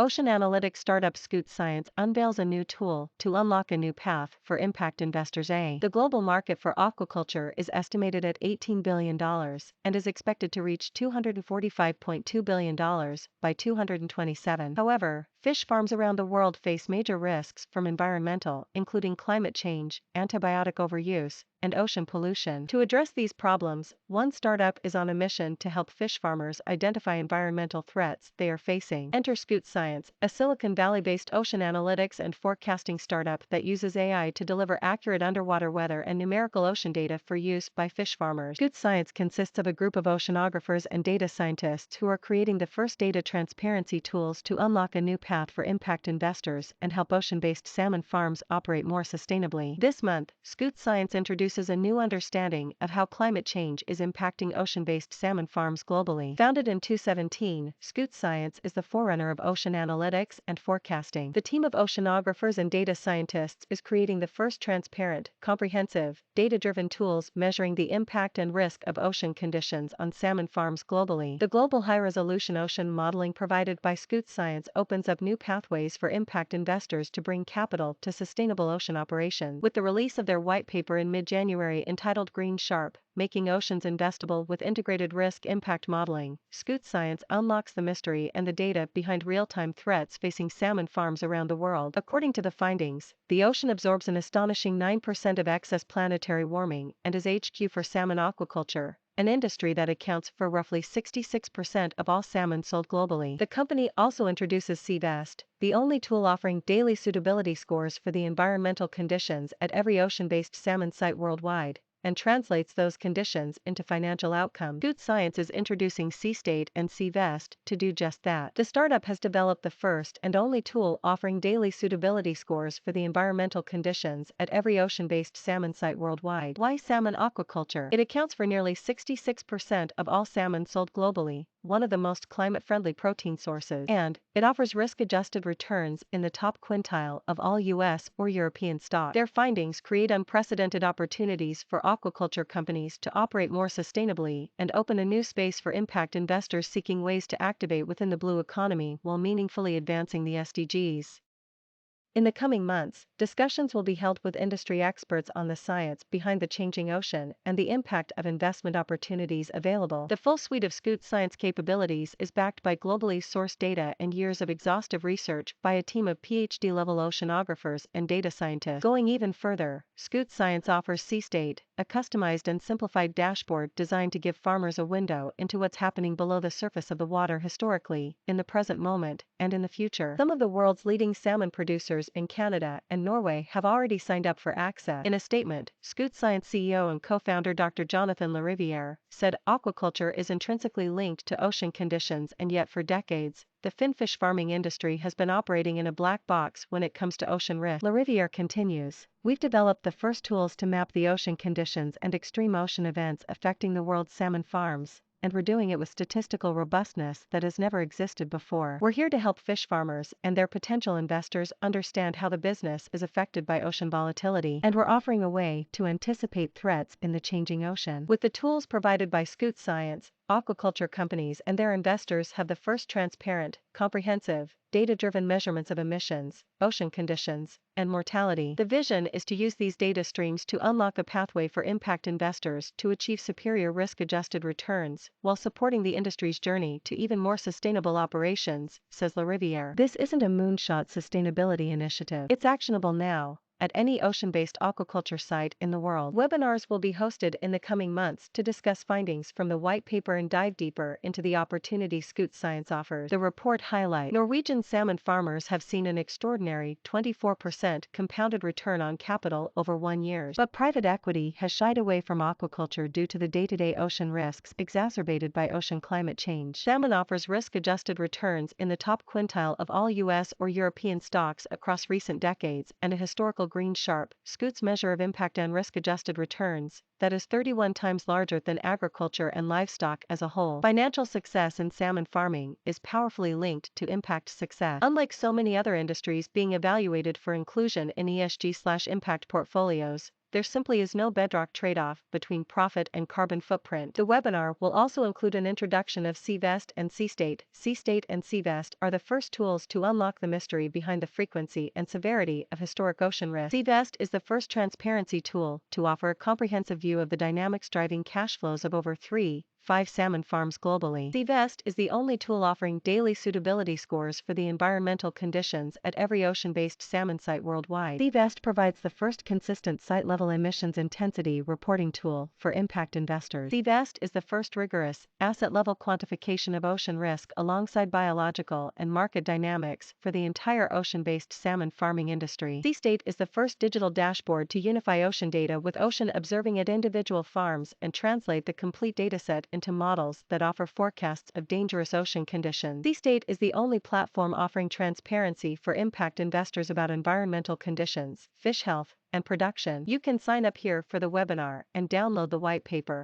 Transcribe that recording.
Ocean analytics startup Scoot Science unveils a new tool to unlock a new path for impact investors. The global market for aquaculture is estimated at $18 billion and is expected to reach $245.2 billion by 2027. However, fish farms around the world face major risks from environmental, including climate change, antibiotic overuse, and ocean pollution. To address these problems, one startup is on a mission to help fish farmers identify environmental threats they are facing. Enter Scoot Science, a Silicon Valley-based ocean analytics and forecasting startup that uses AI to deliver accurate underwater weather and numerical ocean data for use by fish farmers. Scoot Science consists of a group of oceanographers and data scientists who are creating the first data transparency tools to unlock a new path for impact investors and help ocean-based salmon farms operate more sustainably. This month, Scoot Science introduces a new understanding of how climate change is impacting ocean-based salmon farms globally. Founded in 2017, Scoot Science is the forerunner of ocean analytics and forecasting. The team of oceanographers and data scientists is creating the first transparent, comprehensive, data-driven tools measuring the impact and risk of ocean conditions on salmon farms globally. The global high-resolution ocean modeling provided by Scoot Science opens up new pathways for impact investors to bring capital to sustainable ocean operations. With the release of their white paper in mid-January entitled Green Sharp, Making Oceans Investable with Integrated Risk Impact Modeling, Scoot Science unlocks the mystery and the data behind real-time threats facing salmon farms around the world. According to the findings, the ocean absorbs an astonishing 9% of excess planetary warming and is HQ for salmon aquaculture, an industry that accounts for roughly 66% of all salmon sold globally. The company also introduces SeaVest, the only tool offering daily suitability scores for the environmental conditions at every ocean-based salmon site worldwide, and translates those conditions into financial outcomes. Scoot Science is introducing SeaState and SeaVest to do just that. The startup has developed the first and only tool offering daily suitability scores for the environmental conditions at every ocean-based salmon site worldwide. Why salmon aquaculture? It accounts for nearly 66% of all salmon sold globally, one of the most climate-friendly protein sources, and it offers risk-adjusted returns in the top quintile of all US or European stocks. Their findings create unprecedented opportunities for aquaculture companies to operate more sustainably and open a new space for impact investors seeking ways to activate within the blue economy while meaningfully advancing the SDGs. In the coming months, discussions will be held with industry experts on the science behind the changing ocean and the impact of investment opportunities available. The full suite of Scoot Science capabilities is backed by globally sourced data and years of exhaustive research by a team of PhD-level oceanographers and data scientists. Going even further, Scoot Science offers SeaState, a customized and simplified dashboard designed to give farmers a window into what's happening below the surface of the water historically, in the present moment, and in the future. Some of the world's leading salmon producers in Canada and Norway have already signed up for access. In a statement, Scoot Science CEO and co-founder Dr. Jonathan Lariviere said aquaculture is intrinsically linked to ocean conditions, and yet for decades, the finfish farming industry has been operating in a black box when it comes to ocean risk. Lariviere continues, "We've developed the first tools to map the ocean conditions and extreme ocean events affecting the world's salmon farms, and we're doing it with statistical robustness that has never existed before. We're here to help fish farmers and their potential investors understand how the business is affected by ocean volatility, and we're offering a way to anticipate threats in the changing ocean." With the tools provided by Scoot Science, aquaculture companies and their investors have the first transparent, comprehensive, data-driven measurements of emissions, ocean conditions, and mortality. The vision is to use these data streams to unlock a pathway for impact investors to achieve superior risk-adjusted returns, while supporting the industry's journey to even more sustainable operations, says Lariviere. This isn't a moonshot sustainability initiative. It's actionable now, at any ocean-based aquaculture site in the world. Webinars will be hosted in the coming months to discuss findings from the white paper and dive deeper into the opportunity Scoot Science offers. The report highlights Norwegian salmon farmers have seen an extraordinary 24% compounded return on capital over 1 year. But private equity has shied away from aquaculture due to the day-to-day ocean risks exacerbated by ocean climate change. Salmon offers risk-adjusted returns in the top quintile of all US or European stocks across recent decades, and a historical Green Sharp, Scoot's measure of impact and risk-adjusted returns, that is 31 times larger than agriculture and livestock as a whole. Financial success in salmon farming is powerfully linked to impact success. Unlike so many other industries being evaluated for inclusion in ESG/impact portfolios, there simply is no bedrock trade-off between profit and carbon footprint. The webinar will also include an introduction of SeaVest and SeaState. SeaState and SeaVest are the first tools to unlock the mystery behind the frequency and severity of historic ocean risk. SeaVest is the first transparency tool to offer a comprehensive view of the dynamics driving cash flows of over 5 salmon farms globally. SeaVest is the only tool offering daily suitability scores for the environmental conditions at every ocean-based salmon site worldwide. SeaVest provides the first consistent site-level emissions intensity reporting tool for impact investors. SeaVest is the first rigorous, asset-level quantification of ocean risk alongside biological and market dynamics for the entire ocean-based salmon farming industry. SeaState is the first digital dashboard to unify ocean data with ocean observing at individual farms and translate the complete dataset into models that offer forecasts of dangerous ocean conditions. SeaState is the only platform offering transparency for impact investors about environmental conditions, fish health, and production. You can sign up here for the webinar and download the white paper.